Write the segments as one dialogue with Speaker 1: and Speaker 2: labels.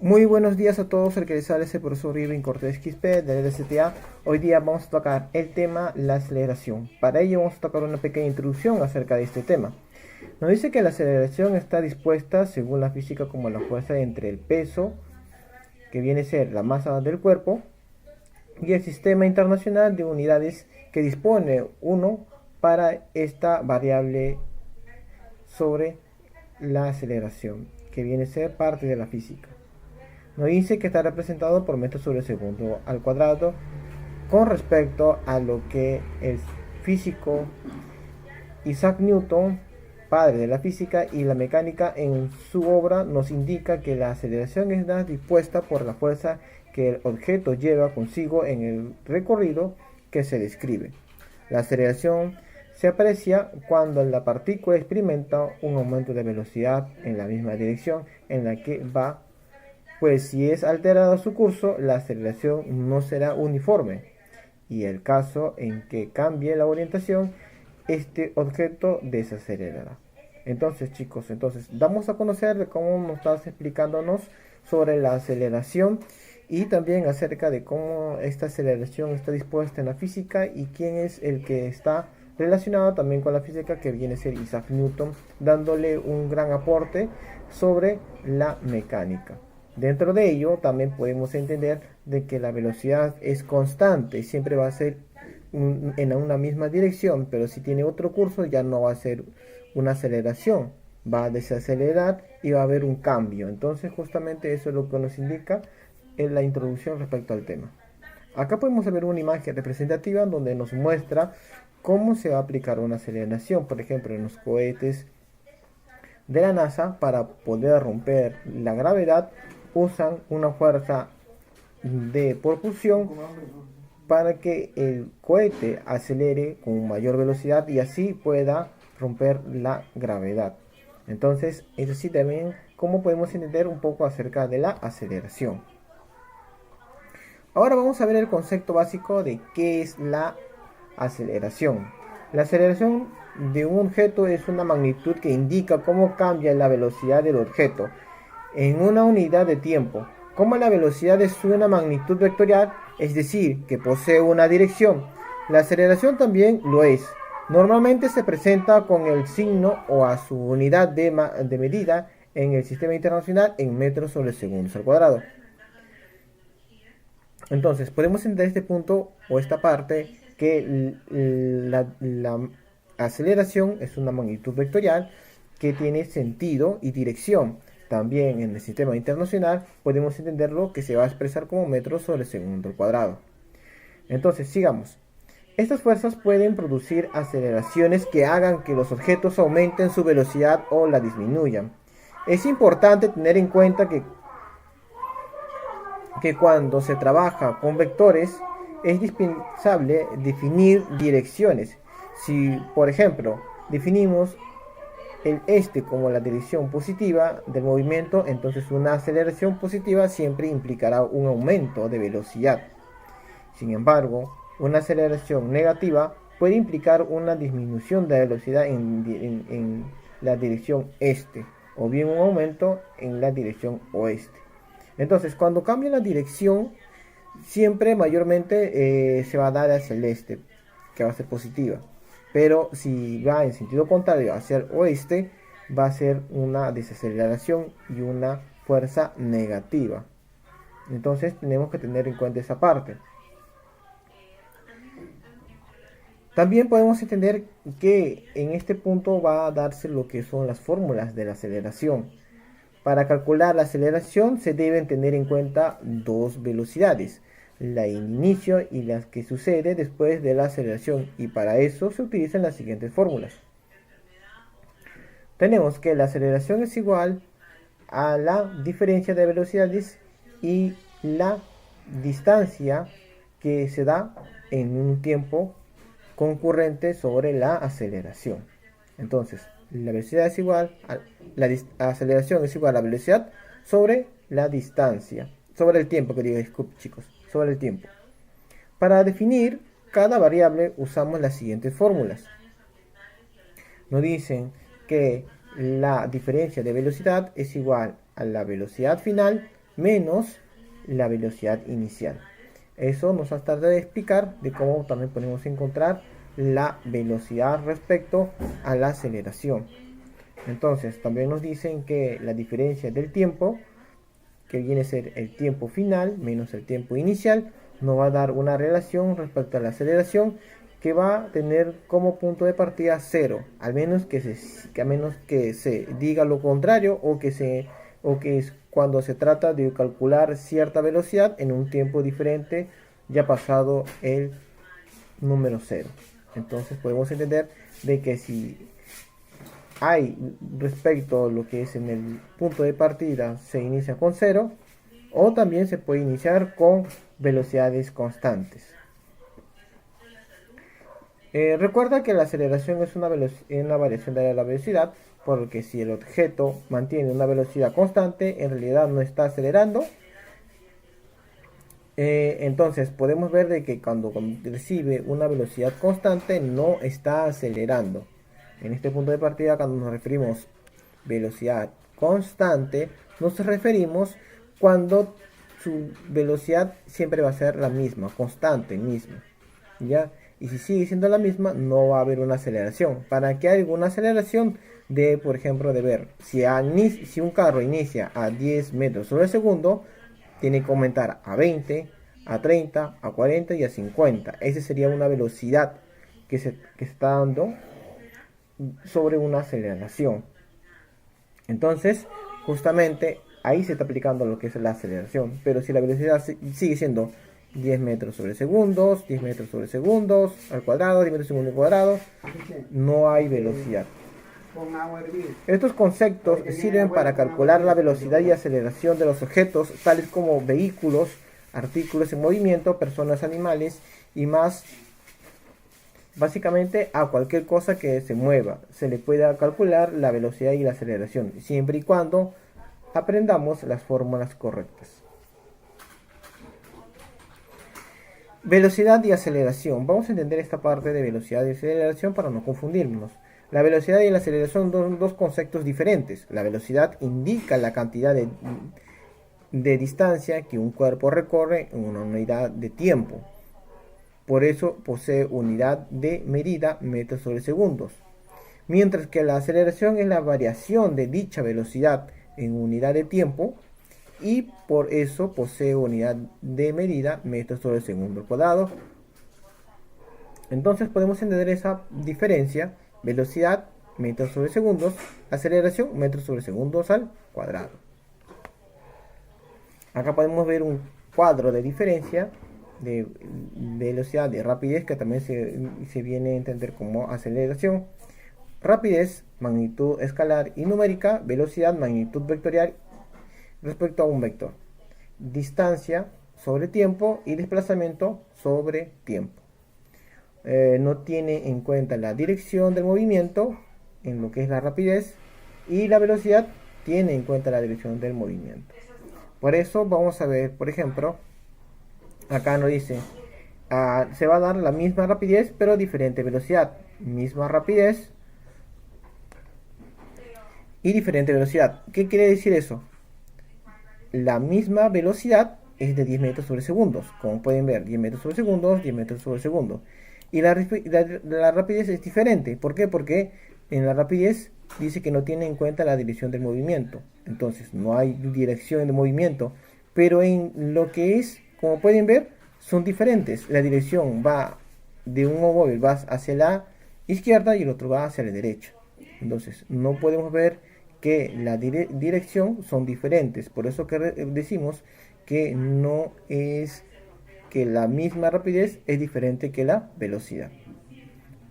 Speaker 1: Muy buenos días a todos, el que les habla es el profesor Irving Cortés Quispe de la LSTA. Hoy día vamos a tocar el tema la aceleración. Para ello vamos a tocar una pequeña introducción acerca de este tema. Nos dice que la aceleración está dispuesta según la física como la fuerza entre el peso, que viene a ser la masa del cuerpo, y el sistema internacional de unidades que dispone uno para esta variable sobre la aceleración, que viene a ser parte de la física. Nos dice que está representado por metros sobre segundo al cuadrado con respecto a lo que el físico Isaac Newton, padre de la física y la mecánica, en su obra nos indica que la aceleración es dispuesta por la fuerza que el objeto lleva consigo en el recorrido que se describe. La aceleración se aprecia cuando la partícula experimenta un aumento de velocidad en la misma dirección en la que va, pues si es alterado su curso, la aceleración no será uniforme, y el caso en que cambie la orientación, este objeto desacelerará. Entonces, chicos, vamos a conocer de cómo nos estás explicándonos sobre la aceleración y también acerca de cómo esta aceleración está dispuesta en la física y quién es el que está relacionado también con la física, que viene a ser Isaac Newton, dándole un gran aporte sobre la mecánica. Dentro de ello también podemos entender de que la velocidad es constante, siempre va a ser en una misma dirección, pero si tiene otro curso ya no va a ser una aceleración, va a desacelerar y va a haber un cambio. Entonces justamente eso es lo que nos indica en la introducción respecto al tema. Acá podemos ver una imagen representativa donde nos muestra cómo se va a aplicar una aceleración, por ejemplo en los cohetes de la NASA. Para poder romper la gravedad usan una fuerza de propulsión para que el cohete acelere con mayor velocidad y así pueda romper la gravedad. Entonces, eso sí también cómo podemos entender un poco acerca de la aceleración. Ahora vamos a ver el concepto básico de qué es la aceleración. La aceleración de un objeto es una magnitud que indica cómo cambia la velocidad del objeto en una unidad de tiempo. Como la velocidad es una magnitud vectorial, es decir, que posee una dirección, la aceleración también lo es. Normalmente se presenta con el signo o a su unidad de medida en el sistema internacional en metros sobre segundos al cuadrado. Entonces, podemos entender este punto o esta parte que la aceleración es una magnitud vectorial que tiene sentido y dirección. También en el sistema internacional podemos entenderlo que se va a expresar como metros sobre segundo al cuadrado. Entonces, sigamos. Estas fuerzas pueden producir aceleraciones que hagan que los objetos aumenten su velocidad o la disminuyan. Es importante tener en cuenta que cuando se trabaja con vectores es indispensable definir direcciones. Si, por ejemplo, definimos el este como la dirección positiva del movimiento, entonces una aceleración positiva siempre implicará un aumento de velocidad. Sin embargo, una aceleración negativa puede implicar una disminución de velocidad en la dirección este, o bien un aumento en la dirección oeste. Entonces, cuando cambia la dirección, siempre mayormente se va a dar hacia el este, que va a ser positiva. Pero si va en sentido contrario hacia el oeste, va a ser una desaceleración y una fuerza negativa. Entonces tenemos que tener en cuenta esa parte. También podemos entender que en este punto va a darse lo que son las fórmulas de la aceleración. Para calcular la aceleración se deben tener en cuenta dos velocidades, la de inicio y la que sucede después de la aceleración, y para eso se utilizan las siguientes fórmulas. Tenemos que la aceleración es igual a la diferencia de velocidades y la distancia que se da en un tiempo concurrente sobre la aceleración. Entonces, la velocidad es igual a la aceleración es igual a la velocidad sobre la distancia, sobre el tiempo, que digo, disculpen chicos, sobre el tiempo. Para definir cada variable usamos las siguientes fórmulas. Nos dicen que la diferencia de velocidad es igual a la velocidad final menos la velocidad inicial. Eso nos va a tratar de explicar de cómo también podemos encontrar la velocidad respecto a la aceleración. Entonces también nos dicen que la diferencia del tiempo, que viene a ser el tiempo final menos el tiempo inicial, nos va a dar una relación respecto a la aceleración que va a tener como punto de partida 0, a menos que se diga lo contrario, o que es cuando se trata de calcular cierta velocidad en un tiempo diferente ya pasado el número 0. Entonces podemos entender de que si hay respecto a lo que es en el punto de partida se inicia con 0, o también se puede iniciar con velocidades constantes. Recuerda que la aceleración es una variación de la velocidad, porque si el objeto mantiene una velocidad constante, en realidad no está acelerando. Entonces podemos ver de que cuando recibe una velocidad constante no está acelerando. En este punto de partida, cuando nos referimos velocidad constante, nos referimos cuando su velocidad siempre va a ser la misma, constante misma, ¿ya? Y si sigue siendo la misma, no va a haber una aceleración. Para que haya una aceleración, por ejemplo, de ver si un carro inicia a 10 metros sobre segundo, tiene que aumentar a 20, a 30, a 40 y a 50. Esa sería una velocidad que se está dando sobre una aceleración. Entonces, justamente ahí se está aplicando lo que es la aceleración. Pero si la velocidad sigue siendo 10 metros sobre segundos, 10 metros sobre segundos al cuadrado, 10 metros segundo al cuadrado, no hay velocidad. Estos conceptos sirven para calcular la velocidad y aceleración de los objetos, tales como vehículos, artículos en movimiento, personas, animales y más. Básicamente a cualquier cosa que se mueva se le puede calcular la velocidad y la aceleración, siempre y cuando aprendamos las fórmulas correctas. Velocidad y aceleración. Vamos a entender esta parte de velocidad y aceleración para no confundirnos. La velocidad y la aceleración son dos conceptos diferentes. La velocidad indica la cantidad de distancia que un cuerpo recorre en una unidad de tiempo. Por eso posee unidad de medida metros sobre segundos. Mientras que la aceleración es la variación de dicha velocidad en unidad de tiempo, y por eso posee unidad de medida metros sobre segundo al cuadrado. Entonces podemos entender esa diferencia: velocidad metros sobre segundos, aceleración metros sobre segundos al cuadrado. Acá podemos ver un cuadro de diferencia de velocidad y rapidez, que también se viene a entender como aceleración. Rapidez, magnitud escalar y numérica; velocidad, magnitud vectorial respecto a un vector; distancia sobre tiempo y desplazamiento sobre tiempo. No tiene en cuenta la dirección del movimiento en lo que es la rapidez, y la velocidad tiene en cuenta la dirección del movimiento. Por eso vamos a ver, por ejemplo, acá nos dice, se va a dar la misma rapidez pero diferente velocidad. Misma rapidez y diferente velocidad. ¿Qué quiere decir eso? La misma velocidad es de 10 metros sobre segundos. Como pueden ver, 10 metros sobre segundos, 10 metros sobre segundo. Y la rapidez es diferente. ¿Por qué? Porque en la rapidez dice que no tiene en cuenta la dirección del movimiento. Entonces no hay dirección de movimiento. Pero en lo que es, como pueden ver, son diferentes. La dirección va de un móvil, va hacia la izquierda y el otro va hacia la derecha. Entonces no podemos ver que la dirección son diferentes. Por eso que decimos que no es que la misma rapidez es diferente que la velocidad.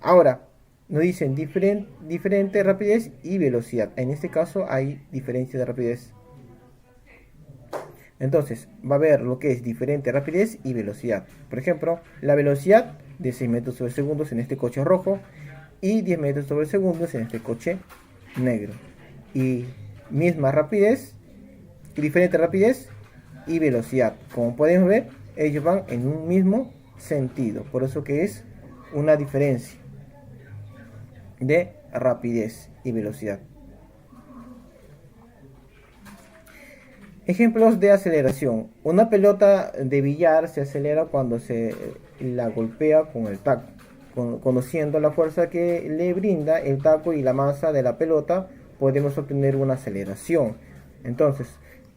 Speaker 1: Ahora, nos dicen diferente rapidez y velocidad. En este caso hay diferencia de rapidez. Entonces, va a haber lo que es diferente rapidez y velocidad. Por ejemplo, la velocidad de 6 metros sobre segundos en este coche rojo y 10 metros sobre segundos en este coche negro. Y misma rapidez, diferente rapidez y velocidad. Como podemos ver, ellos van en un mismo sentido. Por eso que es una diferencia de rapidez y velocidad. Ejemplos de aceleración. Una pelota de billar se acelera cuando se la golpea con el taco. Conociendo la fuerza que le brinda el taco y la masa de la pelota, podemos obtener una aceleración. Entonces,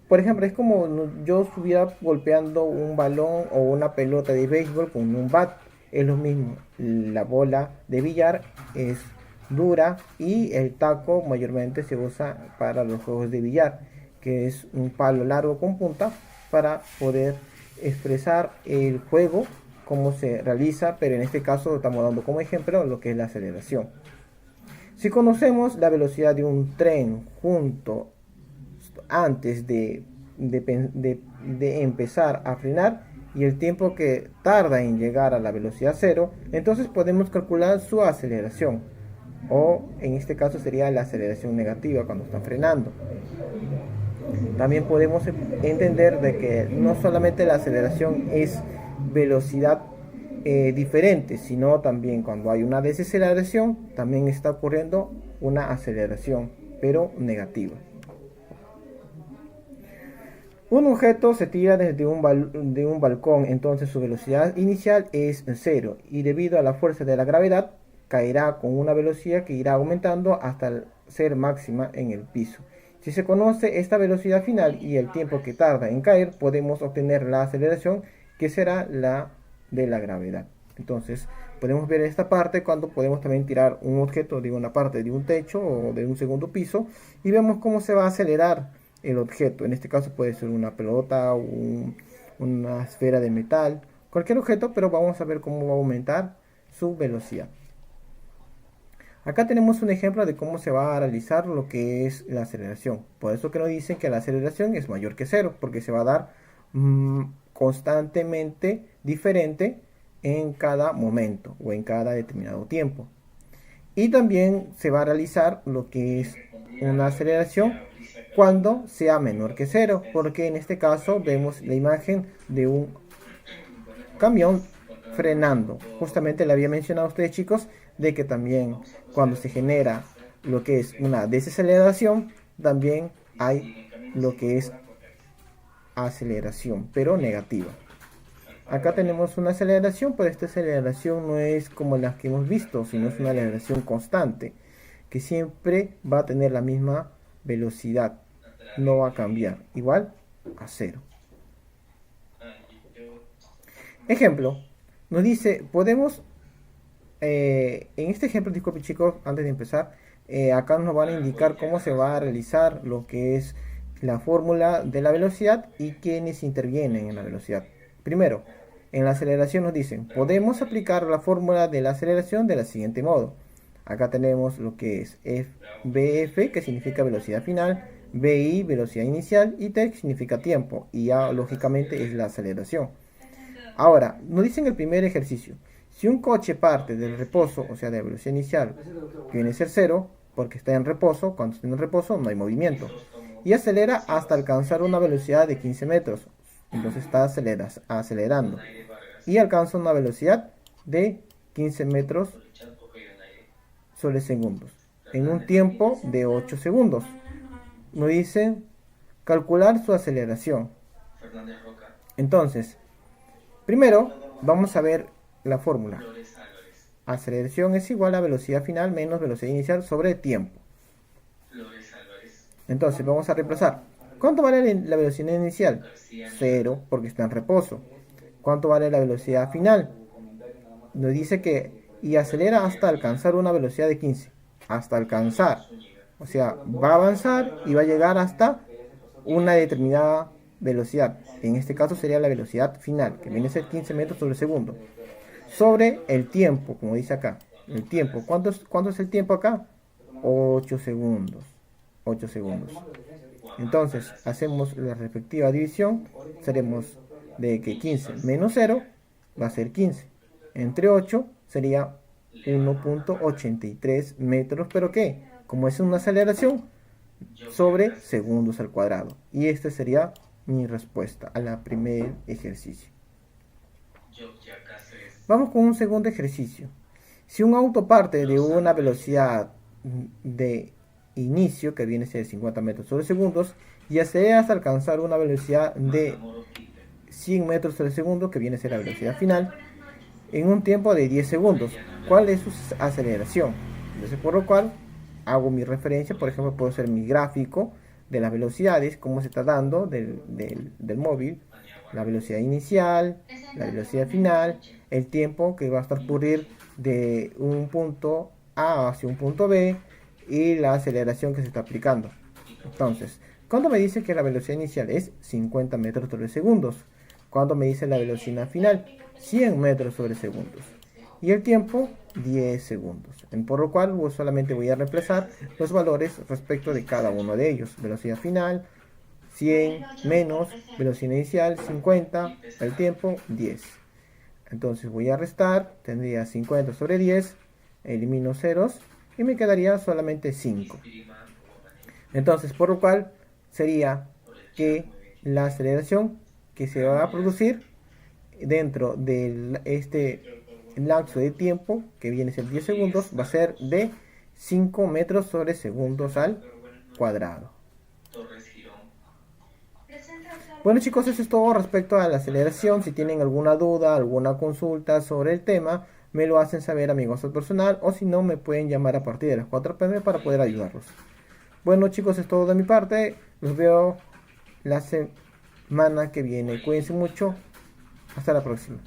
Speaker 1: por ejemplo, es como yo estuviera golpeando un balón o una pelota de béisbol con un bat. Es lo mismo. La bola de billar es dura y el taco mayormente se usa para los juegos de billar, que es un palo largo con punta para poder expresar el juego, cómo se realiza, pero en este caso estamos dando como ejemplo lo que es la aceleración. Si conocemos la velocidad de un tren junto antes de empezar a frenar y el tiempo que tarda en llegar a la velocidad cero, entonces podemos calcular su aceleración, o en este caso sería la aceleración negativa cuando están frenando. También podemos entender de que no solamente la aceleración es velocidad diferente, sino también cuando hay una desaceleración, también está ocurriendo una aceleración, pero negativa. Un objeto se tira desde de un balcón, entonces su velocidad inicial es cero y debido a la fuerza de la gravedad caerá con una velocidad que irá aumentando hasta ser máxima en el piso. Si se conoce esta velocidad final y el tiempo que tarda en caer, podemos obtener la aceleración, que será la de la gravedad. Entonces, podemos ver esta parte cuando podemos también tirar un objeto de una parte de un techo o de un segundo piso y vemos cómo se va a acelerar el objeto. En este caso puede ser una pelota, una esfera de metal, cualquier objeto, pero vamos a ver cómo va a aumentar su velocidad. Acá tenemos un ejemplo de cómo se va a realizar lo que es la aceleración. Por eso que nos dicen que la aceleración es mayor que cero, porque se va a dar constantemente diferente en cada momento o en cada determinado tiempo. Y también se va a realizar lo que es una aceleración cuando sea menor que cero, porque en este caso vemos la imagen de un camión frenando. Justamente le había mencionado a ustedes, chicos, de que también cuando se genera lo que es una desaceleración, también hay lo que es aceleración, pero negativa. Acá tenemos una aceleración, pero esta aceleración no es como las que hemos visto, sino es una aceleración constante, que siempre va a tener la misma velocidad, no va a cambiar, igual a cero. Ejemplo, nos dice, podemos, en este ejemplo, disculpe chicos, antes de empezar, acá nos van a indicar cómo se va a realizar lo que es la fórmula de la velocidad y quiénes intervienen en la velocidad. Primero, en la aceleración nos dicen, podemos aplicar la fórmula de la aceleración de la siguiente modo. Acá tenemos lo que es BF, que significa velocidad final, BI, velocidad inicial, y T, que significa tiempo, y ya lógicamente es la aceleración. Ahora, nos dicen el primer ejercicio. Si un coche parte del reposo, o sea, de la velocidad inicial, que viene a ser cero, porque está en reposo, cuando está en reposo no hay movimiento, y acelera hasta alcanzar una velocidad de 15 metros, entonces está acelerando, y alcanza una velocidad de 15 metros sobre segundos, en un tiempo de 8 segundos. Nos dicen calcular su aceleración. Entonces, primero vamos a ver la fórmula. Aceleración es igual a velocidad final menos velocidad inicial sobre tiempo. Entonces vamos a reemplazar. ¿Cuánto vale la velocidad inicial? 0, porque está en reposo. ¿Cuánto vale la velocidad final? Nos dice que y acelera hasta alcanzar una velocidad de 15. Hasta alcanzar. O sea, va a avanzar y va a llegar hasta una determinada velocidad. En este caso sería la velocidad final, que viene a ser 15 metros sobre segundo. Sobre el tiempo, como dice acá. El tiempo. ¿Cuánto es el tiempo acá? 8 segundos. 8 segundos. Entonces, hacemos la respectiva división. Seremos de que 15 menos 0 va a ser 15. Entre 8 sería 1.83 metros. ¿Pero qué? Como es una aceleración, sobre segundos al cuadrado. Y esta sería mi respuesta a la primer ejercicio. Vamos con un segundo ejercicio. Si un auto parte de una velocidad de inicio, que viene a ser 50 metros sobre segundos, y aceleras hasta alcanzar una velocidad de 100 metros por segundo, que viene a ser la velocidad final, en un tiempo de 10 segundos. ¿Cuál es su aceleración? Entonces, por lo cual hago mi referencia, por ejemplo, puedo hacer mi gráfico de las velocidades, cómo se está dando del móvil, la velocidad inicial, la velocidad final, el tiempo que va a transcurrir de un punto A hacia un punto B y la aceleración que se está aplicando. Entonces, cuando me dice que la velocidad inicial es 50 metros sobre segundos, cuando me dice la velocidad final 100 metros sobre segundos y el tiempo 10 segundos, por lo cual solamente voy a reemplazar los valores respecto de cada uno de ellos. Velocidad final 100 menos velocidad inicial 50, el tiempo 10. Entonces voy a restar, tendría 50 sobre 10, elimino ceros y me quedaría solamente 5. Entonces, por lo cual sería que la aceleración que se va a producir dentro de este lapso de tiempo, que viene a ser 10 segundos, va a ser de 5 metros sobre segundos al cuadrado. Bueno chicos, eso es todo respecto a la aceleración. Si tienen alguna duda, alguna consulta sobre el tema, me lo hacen saber a mi WhatsApp personal, o si no, me pueden llamar a partir de las 4 pm para poder ayudarlos. Bueno chicos, es todo de mi parte. Los veo la semana que viene. Cuídense mucho. Hasta la próxima.